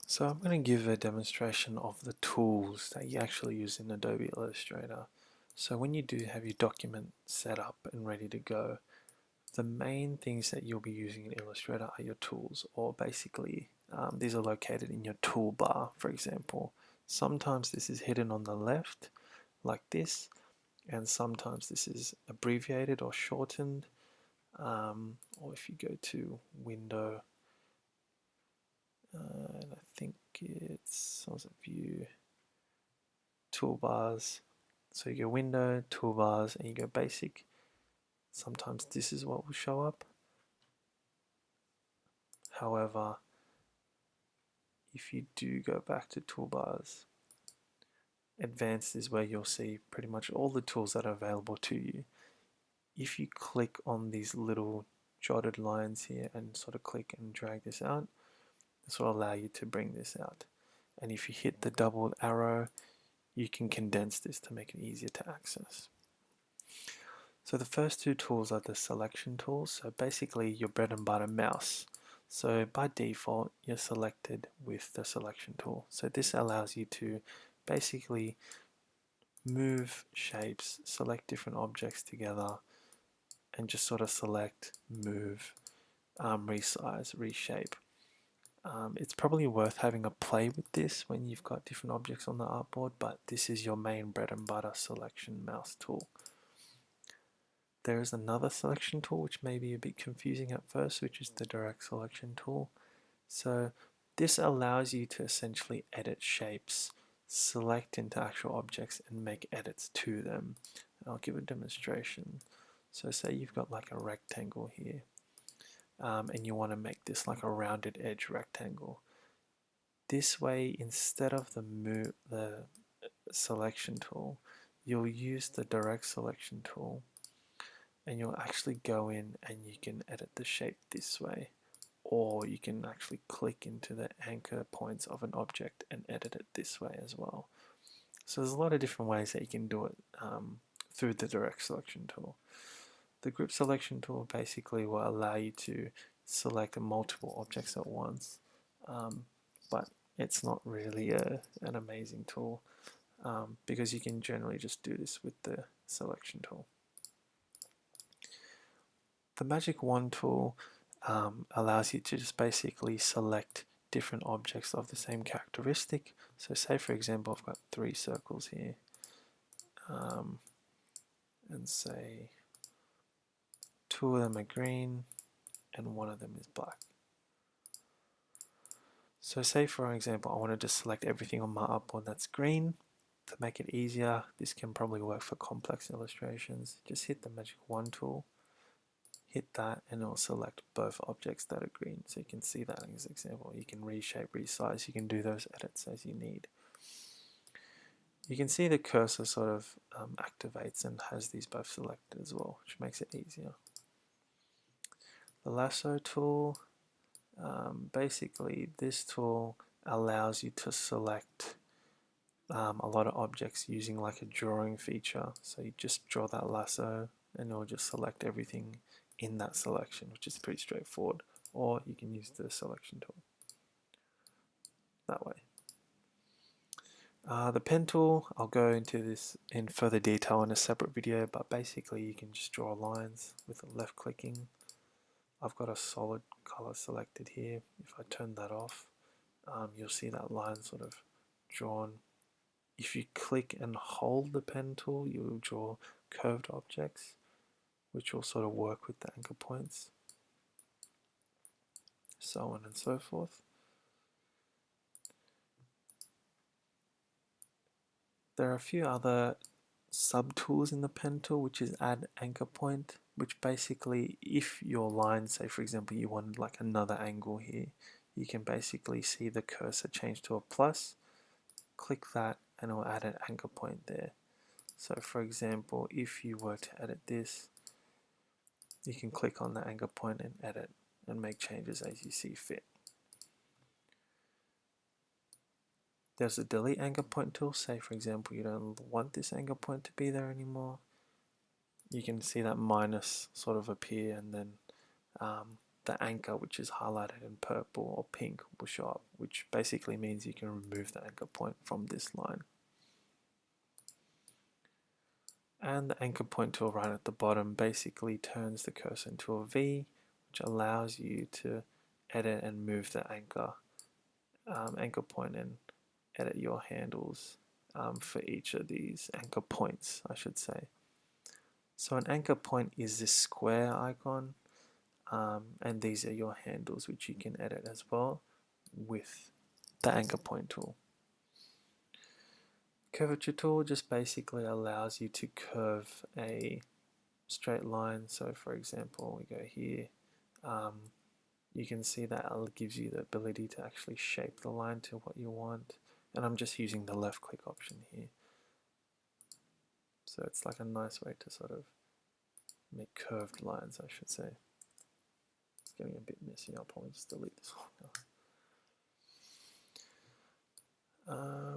So I'm going to give a demonstration of the tools that you actually use in Adobe Illustrator. So when you do have your document set up and ready to go, the main things that you'll be using in Illustrator are your tools, or basically these are located in your toolbar, for example. Sometimes this is hidden on the left, like this, and sometimes this is abbreviated or shortened, or if you go to Window, and I think it's view toolbars. So you go window, toolbars, and you go basic. Sometimes this is what will show up. However, if you do go back to toolbars, advanced is where you'll see pretty much all the tools that are available to you. If you click on these little jotted lines here and sort of click and drag this out, this will allow you to bring this out. And if you hit the double arrow, you can condense this to make it easier to access. So the first two tools are the selection tools, so basically your bread and butter mouse. So by default you're selected with the selection tool. So this allows you to basically move shapes, select different objects together, and just sort of select, move, resize, reshape. It's probably worth having a play with this when you've got different objects on the artboard, but this is your main bread and butter selection mouse tool. There is another selection tool which may be a bit confusing at first, which is the direct selection tool. So this allows you to essentially edit shapes, select into actual objects, and make edits to them. I'll give a demonstration. So say you've got like a rectangle here, and you want to make this like a rounded edge rectangle. This way, instead of the selection tool, you'll use the direct selection tool, and you'll actually go in and you can edit the shape this way, or you can actually click into the anchor points of an object and edit it this way as well. So there's a lot of different ways that you can do it through the direct selection tool. The group selection tool basically will allow you to select multiple objects at once, but it's not really an amazing tool because you can generally just do this with the selection tool. The Magic Wand tool allows you to just basically select different objects of the same characteristic. So say for example I've got 3 circles here, and say 2 of them are green and 1 of them is black. So say for example I wanted to select everything on my artboard that's green. To make it easier, this can probably work for complex illustrations. Just hit the Magic Wand tool, hit that, and it'll select both objects that are green. So you can see that as an example. You can reshape, resize, you can do those edits as you need. You can see the cursor sort of activates and has these both selected as well, which makes it easier. The Lasso Tool, basically this tool allows you to select a lot of objects using like a drawing feature. So you just draw that lasso and it'll just select everything in that selection, which is pretty straightforward. Or you can use the selection tool that way. The pen tool, I'll go into this in further detail in a separate video, but basically you can just draw lines with left clicking. I've got a solid color selected here. If I turn that off, you'll see that line sort of drawn. If you click and hold the pen tool, you'll draw curved objects, which will sort of work with the anchor points, so on and so forth. There are a few other sub-tools in the pen tool, which is add anchor point, which basically if your line, say for example you wanted like another angle here, you can basically see the cursor change to a plus, click that and it will add an anchor point there. So for example, if you were to edit this, you can click on the anchor point and edit and make changes as you see fit. There's a delete anchor point tool. Say for example you don't want this anchor point to be there anymore. You can see that minus sort of appear, and then the anchor, which is highlighted in purple or pink, will show up, which basically means you can remove the anchor point from this line. And the anchor point tool right at the bottom basically turns the cursor into a V, which allows you to edit and move the anchor point and edit your handles for each of these anchor points, I should say. So an anchor point is this square icon, and these are your handles, which you can edit as well with the anchor point tool. Curvature tool just basically allows you to curve a straight line. So for example, we go here, you can see that it gives you the ability to actually shape the line to what you want, and I'm just using the left click option here. So it's like a nice way to sort of make curved lines, I should say. It's getting a bit messy, I'll probably just delete this one now.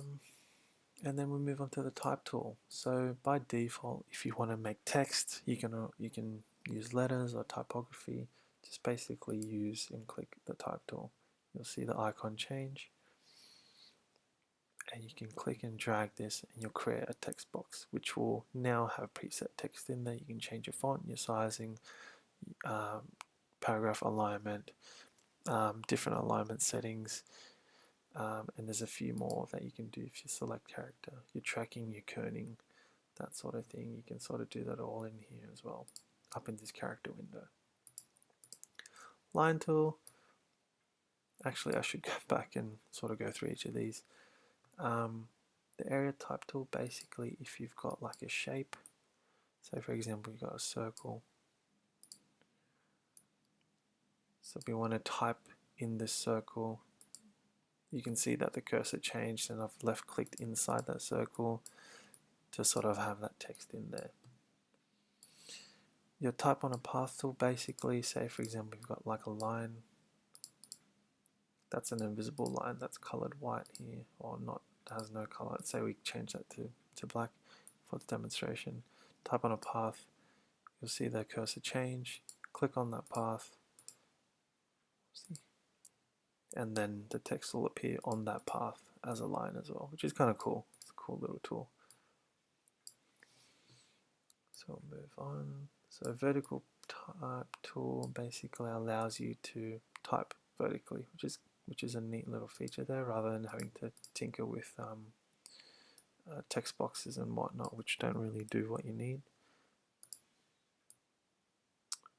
And then we move on to the type tool. So by default, if you want to make text, you can use letters or typography. Just basically use and click the type tool. You'll see the icon change, and you can click and drag this, and you'll create a text box, which will now have preset text in there. You can change your font, your sizing, paragraph alignment, different alignment settings. And there's a few more that you can do if you select character, your tracking, your kerning, that sort of thing. You can sort of do that all in here as well, up in this character window. Line tool, actually I should go back and sort of go through each of these. The area type tool, basically if you've got like a shape, so for example you've got a circle, so if we want to type in this circle, you can see that the cursor changed, and I've left clicked inside that circle to sort of have that text in there. Your type on a path tool, basically say for example you've got like a line, that's an invisible line that's colored white here, or not, has no color. Let's say we change that to black for the demonstration. Type on a path, you'll see the cursor change, click on that path, and then the text will appear on that path as a line as well, which is kind of cool. It's a cool little tool. So we'll move on. So vertical type tool basically allows you to type vertically, which is a neat little feature there, rather than having to tinker with text boxes and whatnot, which don't really do what you need.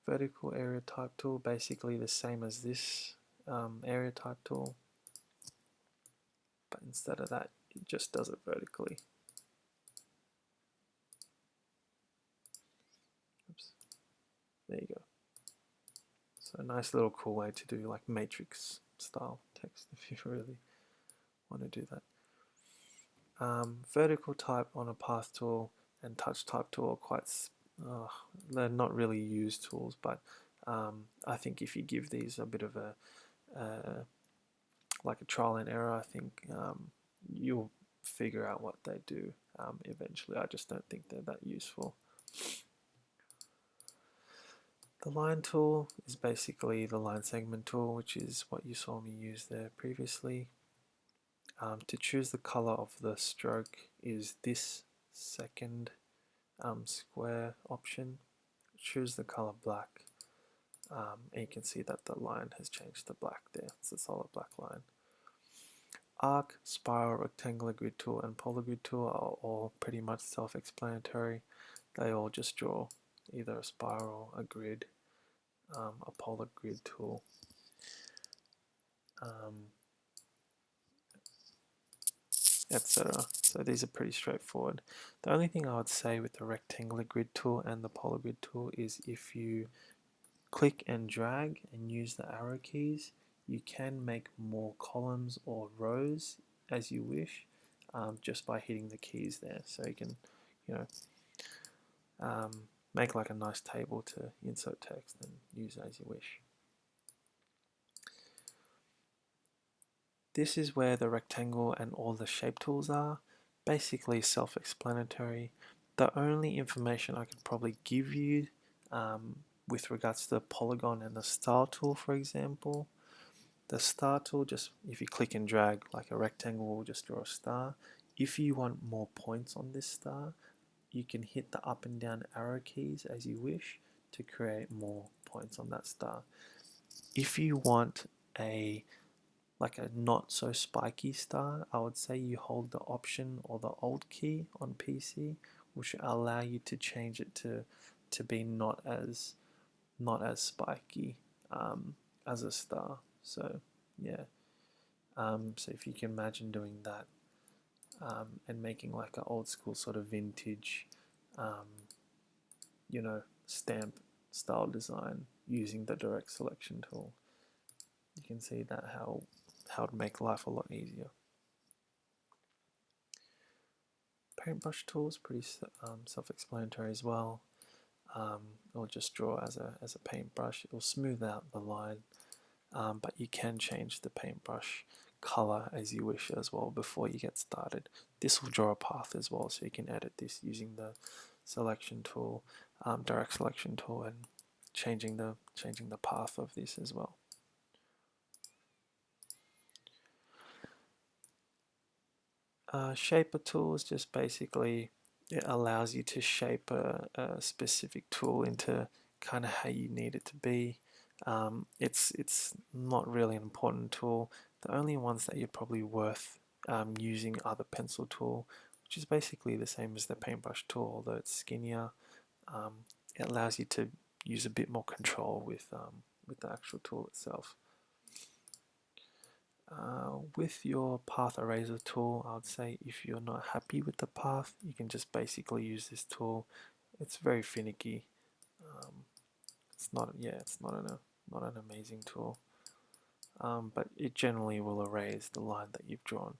Vertical area type tool, basically the same as this area type tool, but instead of that it just does it vertically. Oops. There you go. So a nice little cool way to do like matrix style text if you really want to do that. Vertical type on a path tool and touch type tool are quite, they're not really used tools, but I think if you give these a bit of a like a trial and error, I think you'll figure out what they do eventually. I just don't think they're that useful. The line tool is basically the line segment tool, which is what you saw me use there previously. To choose the color of the stroke is this second square option. Choose the color black, and you can see that the line has changed to black there. It's a solid black line. Arc, spiral, rectangular grid tool, and polar grid tool are all pretty much self-explanatory. They all just draw either a spiral, a grid, a polar grid tool. Etc. So these are pretty straightforward. The only thing I would say with the rectangular grid tool and the polar grid tool is if you click and drag and use the arrow keys, you can make more columns or rows as you wish, just by hitting the keys there. So you can, make like a nice table to insert text and use as you wish. This is where the rectangle and all the shape tools are. Basically self-explanatory. The only information I could probably give you with regards to the polygon and the star tool, for example, the star tool, just if you click and drag like a rectangle, will just draw a star. If you want more points on this star, you can hit the up and down arrow keys as you wish to create more points on that star. If you want a not so spiky star, I would say you hold the Option or the Alt key on PC, which will allow you to change it to be not as spiky as a star. So yeah, so if you can imagine doing that and making like an old school sort of vintage, you know, stamp style design using the direct selection tool, you can see that how it would make life a lot easier. Paintbrush tool is pretty self-explanatory as well. It'll just draw as a paintbrush. It'll smooth out the line, but you can change the paintbrush color as you wish as well before you get started. This will draw a path as well, so you can edit this using the selection tool, direct selection tool, and changing the path of this as well. Shaper tool is just basically, it allows you to shape a specific tool into kind of how you need it to be. It's not really an important tool. The only ones that you're probably worth using are the pencil tool, which is basically the same as the paintbrush tool, although it's skinnier. It allows you to use a bit more control with the actual tool itself. With your path eraser tool, I would say if you're not happy with the path, you can just basically use this tool. It's very finicky. It's not an amazing tool, but it generally will erase the line that you've drawn.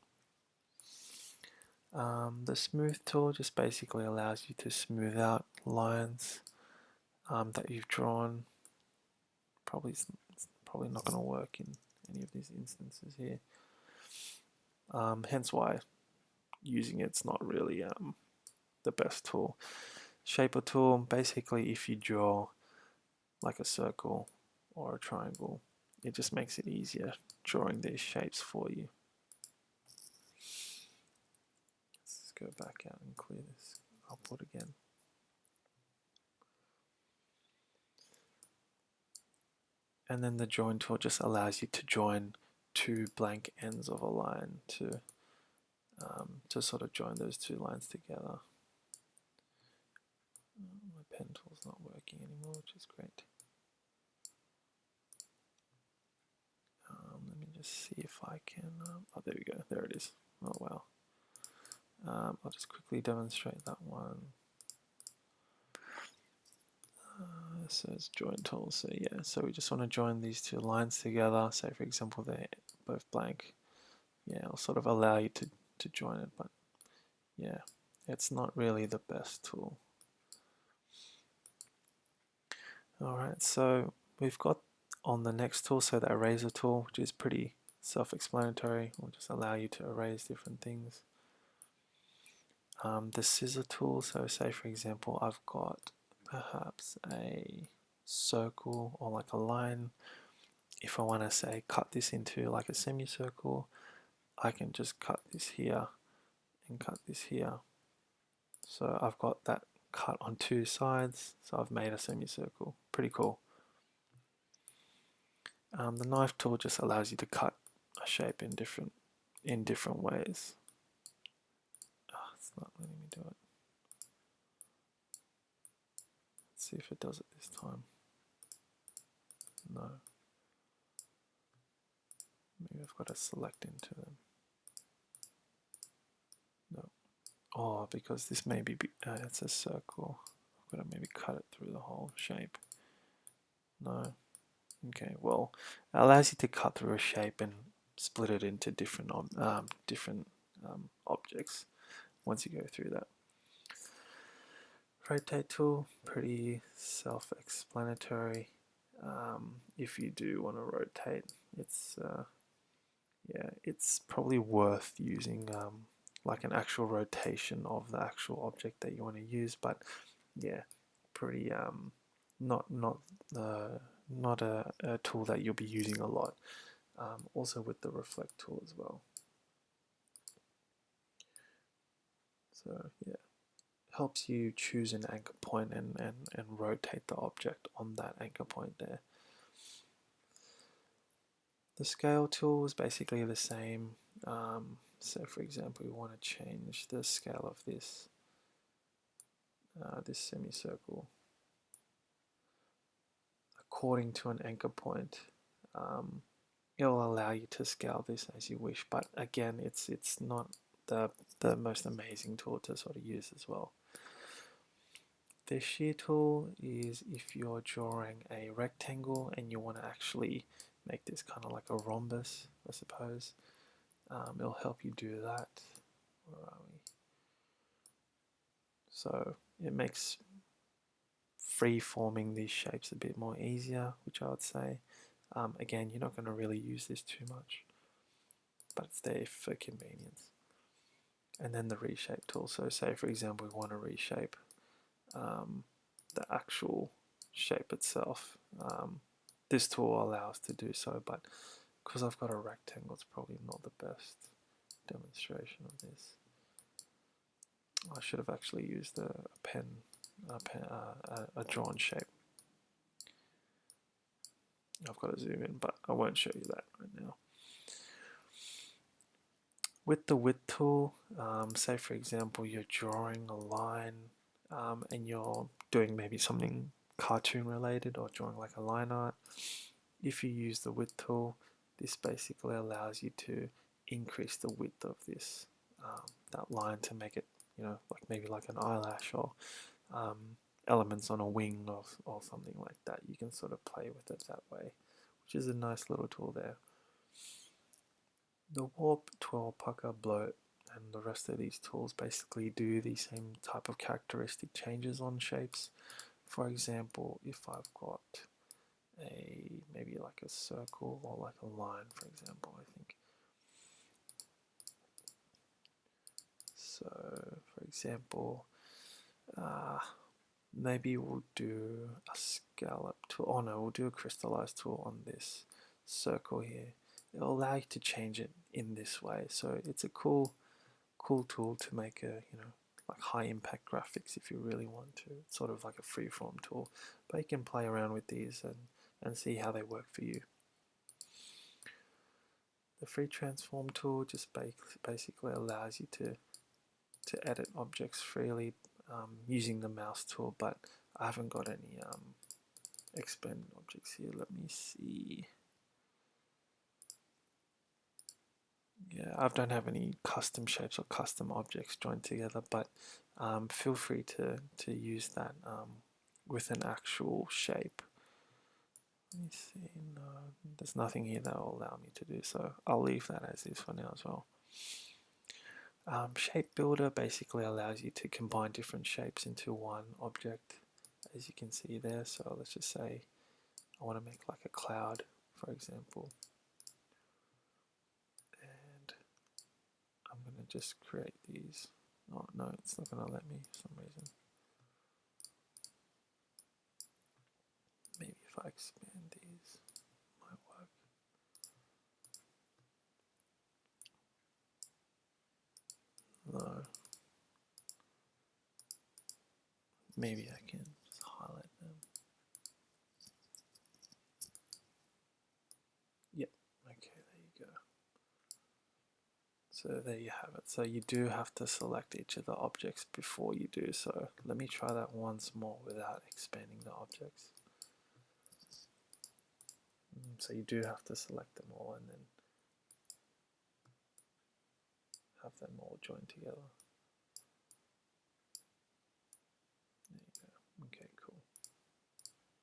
The smooth tool just basically allows you to smooth out lines that you've drawn. It's probably not going to work in any of these instances here. Hence why using it's not really the best tool. Shaper tool, basically if you draw like a circle or a triangle, it just makes it easier drawing these shapes for you. Let's just go back out and clear this Artboard again. And then the join tool just allows you to join two blank ends of a line to sort of join those two lines together. My pen tool's not working anymore, which is great. Let me just see if I can, oh there we go, there it is. Oh wow. I'll just quickly demonstrate that one. So it's join tool, so yeah, so we just want to join these two lines together. Say for example they're both blank. Yeah, it'll sort of allow you to join it, but yeah, it's not really the best tool. Alright, so we've got on the next tool, so the eraser tool, which is pretty self-explanatory, will just allow you to erase different things. The scissor tool, so say for example I've got perhaps a circle or like a line. If I want to say cut this into like a semicircle, I can just cut this here and cut this here. So I've got that cut on two sides, so I've made a semicircle. Pretty cool. The knife tool just allows you to cut a shape in different ways. Oh, it's not letting me do it. Let's see if it does it this time. No. Maybe I've got to select into them. No. Oh, because this may be it's a circle. I've got to maybe cut it through the whole shape. No. Okay, well, it allows you to cut through a shape and split it into different objects once you go through that. Rotate tool, pretty self-explanatory. If you do want to rotate, it's probably worth using like an actual rotation of the actual object that you want to use, but yeah, pretty not a tool that you'll be using a lot. Also with the reflect tool as well. So yeah, helps you choose an anchor point and rotate the object on that anchor point there. The scale tool is basically the same. So for example, we want to change the scale of this this semicircle according to an anchor point. It will allow you to scale this as you wish, but again, it's not the most amazing tool to sort of use as well. The shear tool is if you're drawing a rectangle and you want to actually make this kind of like a rhombus, I suppose. It'll help you do that. Where are we? So it makes free-forming these shapes a bit more easier, which I would say. Again, you're not going to really use this too much, but it's there for convenience. And then the reshape tool. So say for example we want to reshape the actual shape itself. This tool allows to do so, but because I've got a rectangle, it's probably not the best demonstration of this. I should have actually used a drawn shape. I've got to zoom in, but I won't show you that right now. With the width tool, say for example you're drawing a line and you're doing maybe something cartoon related or drawing like a line art. If you use the width tool, this basically allows you to increase the width of this that line to make it, you know, like maybe like an eyelash or elements on a wing or something like that. You can sort of play with it that way, which is a nice little tool there. The warp, twirl, pucker, bloat, and the rest of these tools basically do the same type of characteristic changes on shapes. For example, if I've got maybe like a circle or like a line, for example, I think. So, for example, maybe we'll do a scallop tool. Oh no, we'll do a crystallize tool on this circle here. It'll allow you to change it in this way. So it's a cool tool to make a, you know, like high impact graphics if you really want to. It's sort of like a freeform tool, but you can play around with these and see how they work for you. The free transform tool just basically allows you to edit objects freely using the mouse tool, but I haven't got any expanded objects here. Let me see. Yeah, I don't have any custom shapes or custom objects joined together, but feel free to use that with an actual shape. Let me see, no, there's nothing here that will allow me to do so. I'll leave that as is for now as well. Shape Builder basically allows you to combine different shapes into one object, as you can see there. So let's just say I want to make like a cloud, for example. And I'm going to just create these. Oh no, it's not going to let me for some reason. Maybe if I expand these, it might work. No. Maybe I can just highlight them. Yep, okay, there you go. So there you have it. So you do have to select each of the objects before you do so. Let me try that once more without expanding the objects. So you do have to select them all and then have them all joined together. There you go. Okay, cool.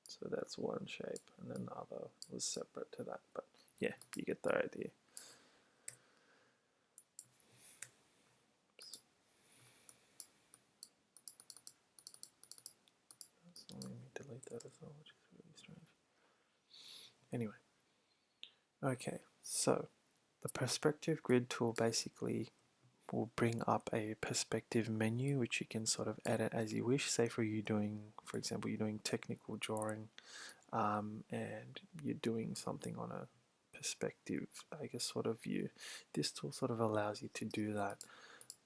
So that's one shape, and then the other was separate to that, but yeah, you get the idea. Oops. It's not letting me delete that as well, which is really strange. Anyway, okay, so the perspective grid tool basically will bring up a perspective menu which you can sort of edit as you wish. Say for example, you're doing technical drawing, and you're doing something on a perspective, I guess, sort of view. This tool sort of allows you to do that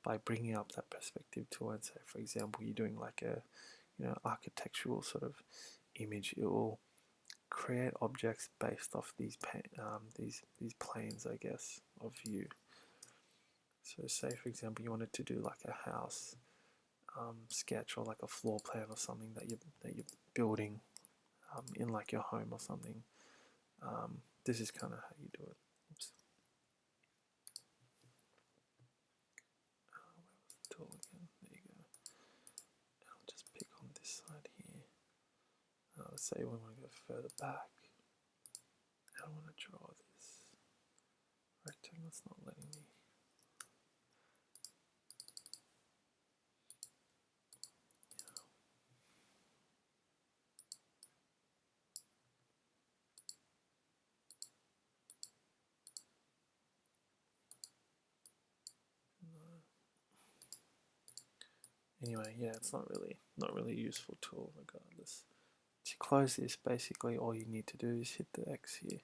by bringing up that perspective tool. And say, for example, you're doing like a architectural sort of image. It will create objects based off these planes, I guess, of view. So say for example you wanted to do like a house sketch, or like a floor plan or something that you're building in like your home or something. This is kind of how you do it. Oops. Where was the tool again? There you go. I'll just pick on this side here. Let's say we want to go further back. I don't want to draw this rectangle. It's not letting me. Anyway, yeah, it's not really a useful tool regardless. To close this, basically all you need to do is hit the X here,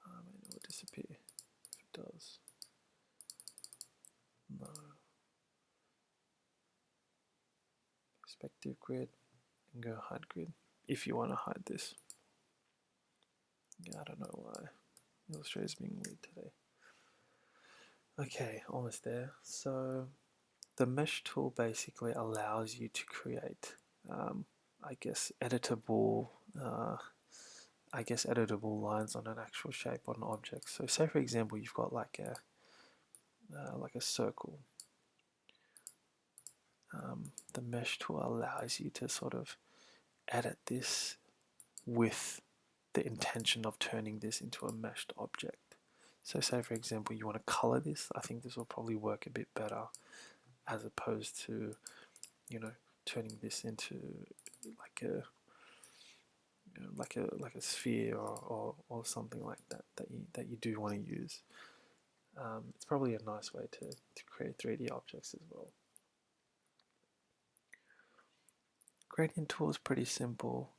and it will disappear if it does. No. Perspective grid, and go hide grid if you want to hide this. Yeah, I don't know why Illustrator's being weird today. Okay, almost there. So the mesh tool basically allows you to create, I guess, editable lines on an actual shape on an object. So say for example you've got like a circle. The mesh tool allows you to sort of edit this with the intention of turning this into a meshed object. So say for example you want to color this. I think this will probably work a bit better as opposed to, turning this into like a sphere or something like that you do want to use. It's probably a nice way to create 3D objects as well. Gradient tool is pretty simple.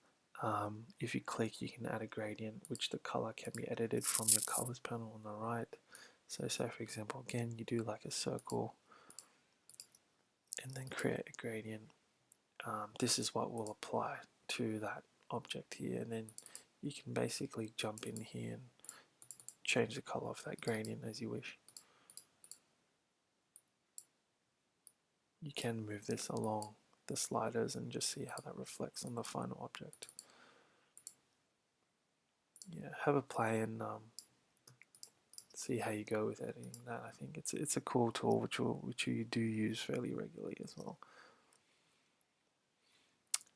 If you click, you can add a gradient, which the color can be edited from your colors panel on the right. So say for example, again, you do like a circle and then create a gradient. This is what will apply to that object here, and then you can basically jump in here and change the color of that gradient as you wish. You can move this along the sliders and just see how that reflects on the final object. Yeah, have a play and see how you go with editing that. I think it's a cool tool which you do use fairly regularly as well.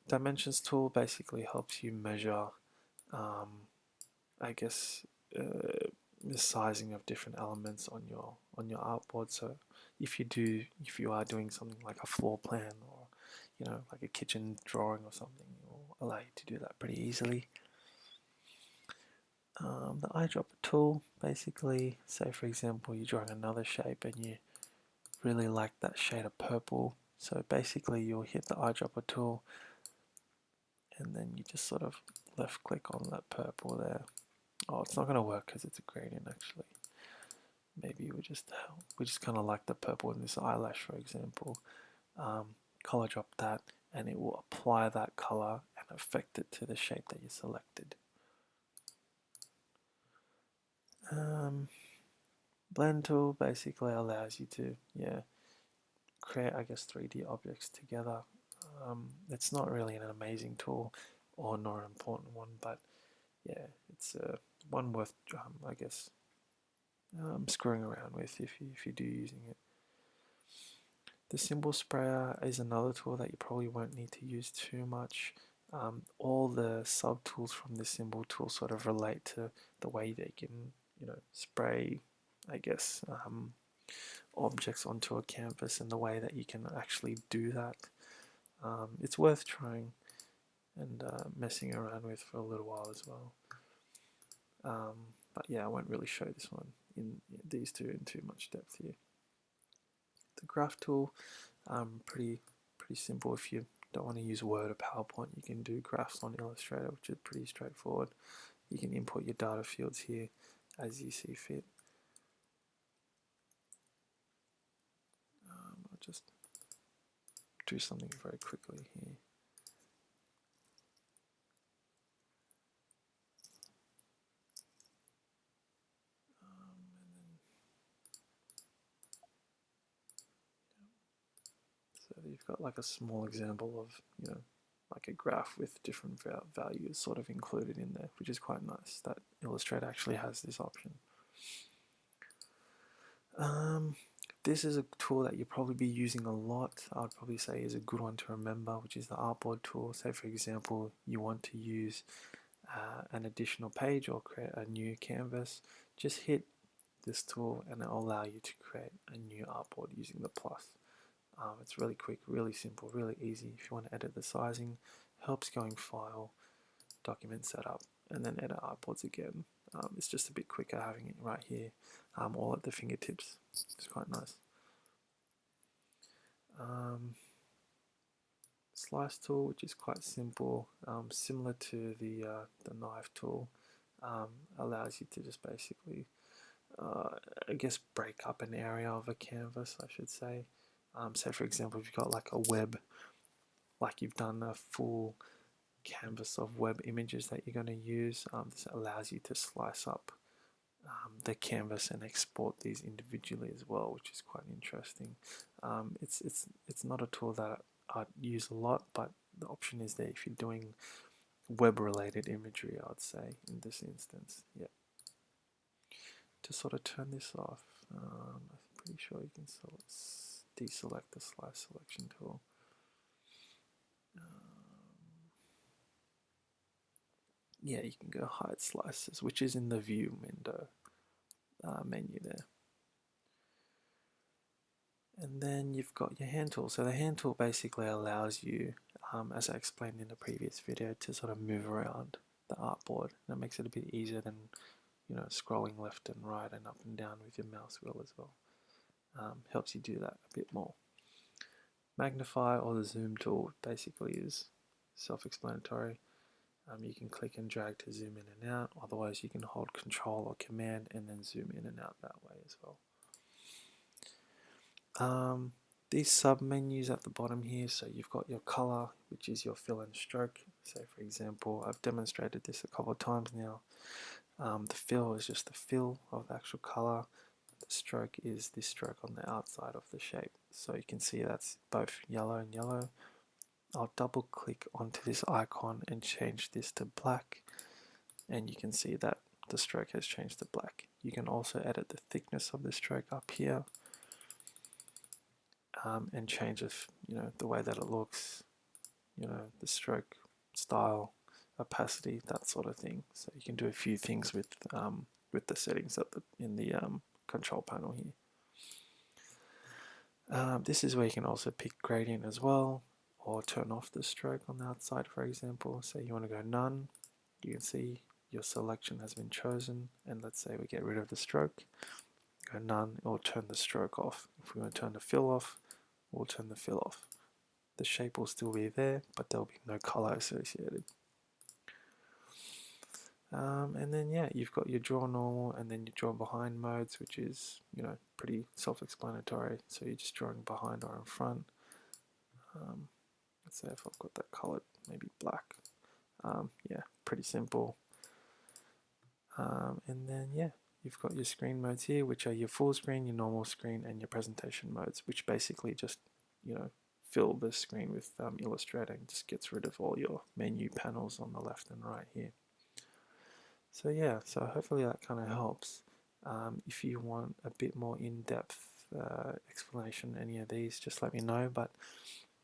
Dimensions tool basically helps you measure, I guess, the sizing of different elements on your artboard. So if you are doing something like a floor plan or like a kitchen drawing or something, it will allow you to do that pretty easily. The eyedropper tool, basically, say for example you're drawing another shape and you really like that shade of purple, so basically you'll hit the eyedropper tool and then you just sort of left click on that purple there. Oh, it's not going to work because it's a gradient actually. Maybe we just kind of like the purple in this eyelash, for example. Color drop that and it will apply that color and affect it to the shape that you selected. Blend tool basically allows you to create, I guess, 3D objects together. It's not really an amazing tool or not an important one, but yeah, it's one worth I guess screwing around with if you do using it. The symbol sprayer is another tool that you probably won't need to use too much. All the sub tools from the symbol tool sort of relate to the way they can spray, I guess, objects onto a canvas and the way that you can actually do that. It's worth trying and messing around with for a little while as well. But yeah, I won't really show this one in these two in too much depth here. The graph tool, pretty simple. If you don't want to use Word or PowerPoint, you can do graphs on Illustrator, which is pretty straightforward. You can import your data fields here as you see fit. I'll just do something very quickly here. So you've got like a small example of, like a graph with different values sort of included in there, which is quite nice that Illustrator actually has this option. This is a tool that you'll probably be using a lot. I'd probably say is a good one to remember, which is the Artboard tool. Say for example, you want to use an additional page or create a new canvas, just hit this tool and it will allow you to create a new artboard using the plus. It's really quick, really simple, really easy. If you want to edit the sizing, helps going File, Document Setup, and then edit artboards again. It's just a bit quicker having it right here, all at the fingertips. It's quite nice. Slice tool, which is quite simple, similar to the knife tool, allows you to just basically, I guess, break up an area of a canvas, I should say. Say for example, if you've got like a web, like you've done a full canvas of web images that you're going to use, this allows you to slice up the canvas and export these individually as well, which is quite interesting. It's not a tool that I use a lot, but the option is there if you're doing web related imagery, I'd say in this instance. Yeah. To sort of turn this off, I'm pretty sure you can deselect the slice selection tool. Yeah, you can go hide slices, which is in the view window menu there. And then you've got your hand tool. So the hand tool basically allows you, as I explained in the previous video, to sort of move around the artboard. And it makes it a bit easier than, scrolling left and right and up and down with your mouse wheel as well. Helps you do that a bit more. Magnify or the zoom tool basically is self-explanatory. You can click and drag to zoom in and out. Otherwise, you can hold Control or Command and then zoom in and out that way as well. These sub menus at the bottom here, so you've got your color, which is your fill and stroke. So for example, I've demonstrated this a couple of times now. The fill is just the fill of the actual color. The stroke is the stroke on the outside of the shape. So you can see that's both yellow and yellow. I'll double click onto this icon and change this to black, and you can see that the stroke has changed to black. You can also edit the thickness of the stroke up here, and change the way that it looks, the stroke style, opacity, that sort of thing. So you can do a few things with the settings in the control panel here. This is where you can also pick gradient as well, or turn off the stroke on the outside, for example. So you want to go none, you can see your selection has been chosen, and let's say we get rid of the stroke, go none, or turn the stroke off. If we want to turn the fill off, we'll turn the fill off. The shape will still be there, but there'll be no color associated. And then yeah, you've got your draw normal and then your draw behind modes, which is pretty self-explanatory. So you're just drawing behind or in front. Let's say if I've got that colored, maybe black. Yeah, pretty simple. And then yeah, you've got your screen modes here, which are your full screen, your normal screen, and your presentation modes, which basically just fill the screen with Illustrator and just gets rid of all your menu panels on the left and right here. So yeah, so hopefully that kind of helps. If you want a bit more in-depth explanation any of these, just let me know. But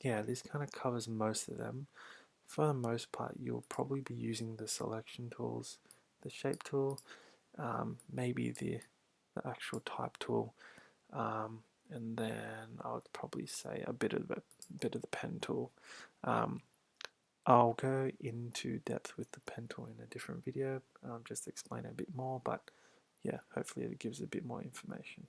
yeah, this kind of covers most of them. For the most part, you'll probably be using the selection tools, the shape tool, maybe the actual type tool, and then I would probably say a bit of the pen tool. I'll go into depth with the pen tool in a different video, just to explain a bit more, but yeah, hopefully it gives a bit more information.